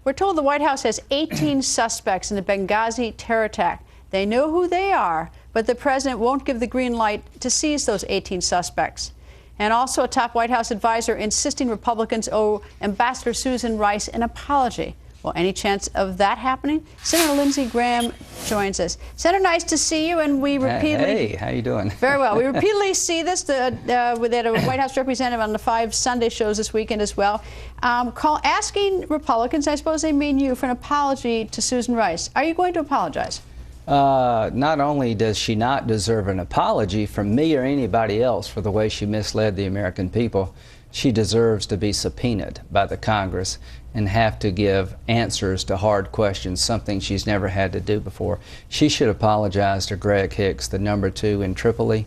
We're told the White House has 18 suspects in the Benghazi terror attack. They know who they are, but the president won't give the green light to seize those 18 suspects. And also a top White House advisor insisting Republicans owe Ambassador Susan Rice an apology. Well, any chance of that happening? Senator Lindsey Graham joins us. Senator, nice to see you, and we repeatedly... Hey, how you doing? Very well. We repeatedly see this. We had a White House representative on the 5 Sunday shows this weekend as well, asking Republicans, I suppose they mean you, for an apology to Susan Rice. Are you going to apologize? Not only does she not deserve an apology from me or anybody else for the way she misled the American people, she deserves to be subpoenaed by the Congress and have to give answers to hard questions, something she's never had to do before. She should apologize to Greg Hicks, the #2 in Tripoli,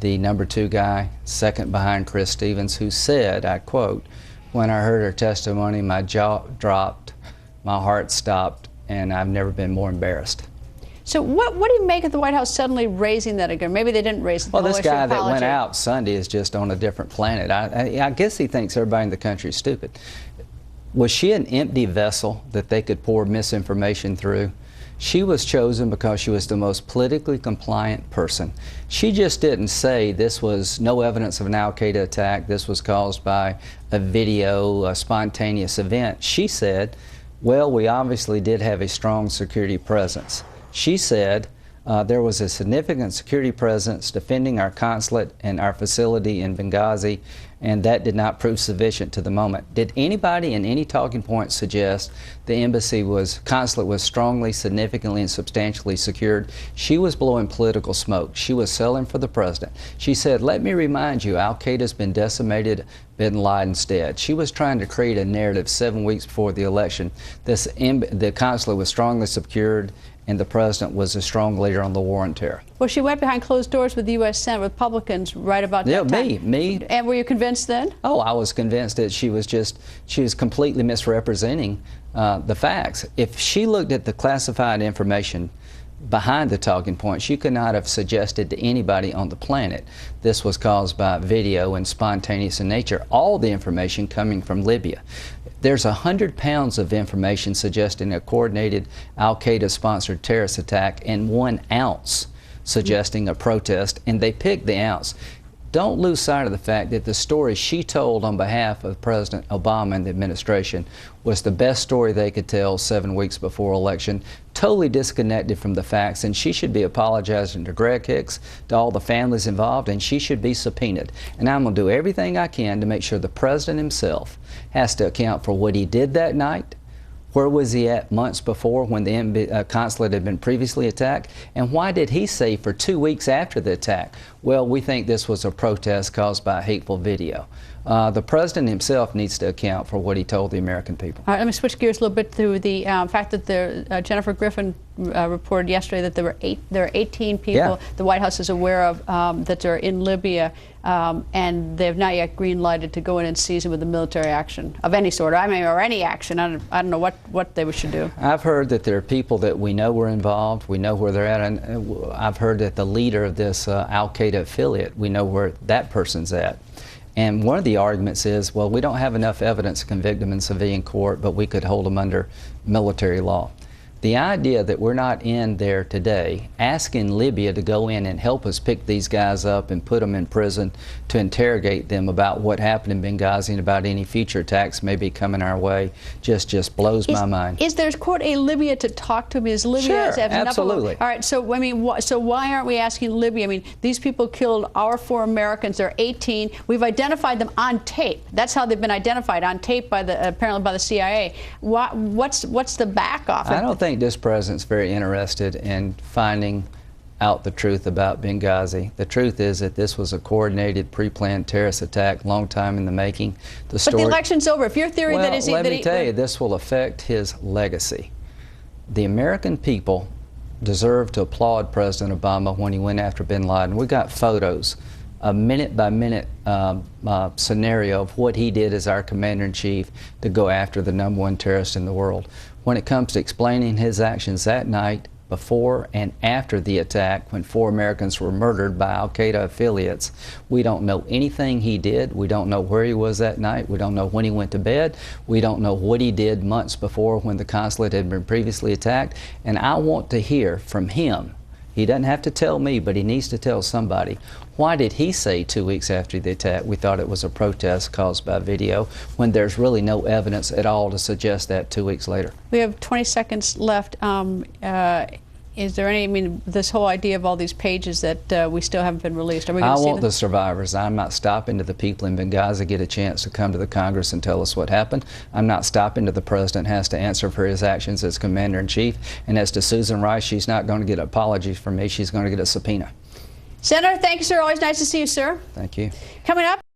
the #2 guy, second behind Chris Stevens, who said, I quote, "When I heard her testimony, my jaw dropped, my heart stopped, and I've never been more embarrassed." So what do you make of the White House suddenly raising that again? Maybe they didn't raise it. Well, this guy that went out Sunday is just on a different planet. I guess he thinks everybody in the country is stupid. Was she an empty vessel that they could pour misinformation through? She was chosen because she was the most politically compliant person. She just didn't say this was no evidence of an al-Qaeda attack, this was caused by a video, a spontaneous event. She said, well, we obviously did have a strong security presence. She said there was a significant security presence defending our consulate and our facility in Benghazi, and that did not prove sufficient to the moment. Did anybody in any talking point suggest the consulate was strongly, significantly, and substantially secured? She was blowing political smoke. She was selling for the president. She said, let me remind you, al-Qaeda's been decimated, bin Laden's dead. She was trying to create a narrative 7 weeks before the election. The consulate was strongly secured, and the president was a strong leader on the war on terror. Well, she went behind closed doors with the U.S. Senate Republicans right about that time. Yeah, me. And were you convinced then? Oh, I was convinced that she was completely misrepresenting the facts. If she looked at the classified information behind the talking point, she could not have suggested to anybody on the planet this was caused by video and spontaneous in nature. All the information coming from Libya. There's 100 pounds of information suggesting a coordinated al-Qaeda-sponsored terrorist attack and 1 ounce suggesting a protest, and they picked the ounce. Don't lose sight of the fact that the story she told on behalf of President Obama and the administration was the best story they could tell 7 weeks before election, totally disconnected from the facts, and she should be apologizing to Greg Hicks, to all the families involved, and she should be subpoenaed. And I'm going to do everything I can to make sure the president himself has to account for what he did that night. Where was he at months before when the consulate had been previously attacked? And why did he say for 2 weeks after the attack, well, we think this was a protest caused by a hateful video? The president himself needs to account for what he told the American people. All right, let me switch gears a little bit to the fact that Jennifer Griffin reported yesterday that there are 18 people the White House is aware of that are in Libya, and they have not yet green-lighted to go in and seize them with a military action of any sort. I mean, or any action. I don't know what they should do. I've heard that there are people that we know were involved. We know where they're at. And I've heard that the leader of this al-Qaeda affiliate, we know where that person's at. And one of the arguments is, well, we don't have enough evidence to convict them in civilian court, but we could hold them under military law. The idea that we're not in there today asking Libya to go in and help us pick these guys up and put them in prison to interrogate them about what happened in Benghazi and about any future attacks maybe coming our way just blows my mind. Is there, quote, a Libya to talk to? Is Libya? Sure, absolutely. All right, so I mean, so why aren't we asking Libya? I mean, these people killed our 4 Americans. They're 18. We've identified them on tape. That's how they've been identified, on tape by apparently by the CIA. What's the back off? I don't think this president's very interested in finding out the truth about Benghazi. The truth is that this was a coordinated, pre-planned terrorist attack, long time in the making. But the election's over. If your theory well, that is... let me tell you, this will affect his legacy. The American people deserve to applaud President Obama when he went after bin Laden. We got photos, a minute-by-minute scenario of what he did as our commander-in-chief to go after the #1 terrorist in the world. When it comes to explaining his actions that night before and after the attack when 4 Americans were murdered by Al-Qaeda affiliates. We don't know anything he did. We don't know where he was that night. We don't know when he went to bed. We don't know what he did months before when the consulate had been previously attacked. And I want to hear from him. He doesn't have to tell me, but he needs to tell somebody. Why did he say 2 weeks after the attack we thought it was a protest caused by video when there's really no evidence at all to suggest that 2 weeks later? We have 20 seconds left. Is there any, I mean, this whole idea of all these pages that we still haven't been released, are we going to see I want the survivors. I'm not stopping till the people in Benghazi get a chance to come to the Congress and tell us what happened. I'm not stopping till the president has to answer for his actions as commander-in-chief. And as to Susan Rice, she's not going to get an apology from me. She's going to get a subpoena. Senator, thank you, sir. Always nice to see you, sir. Thank you. Coming up.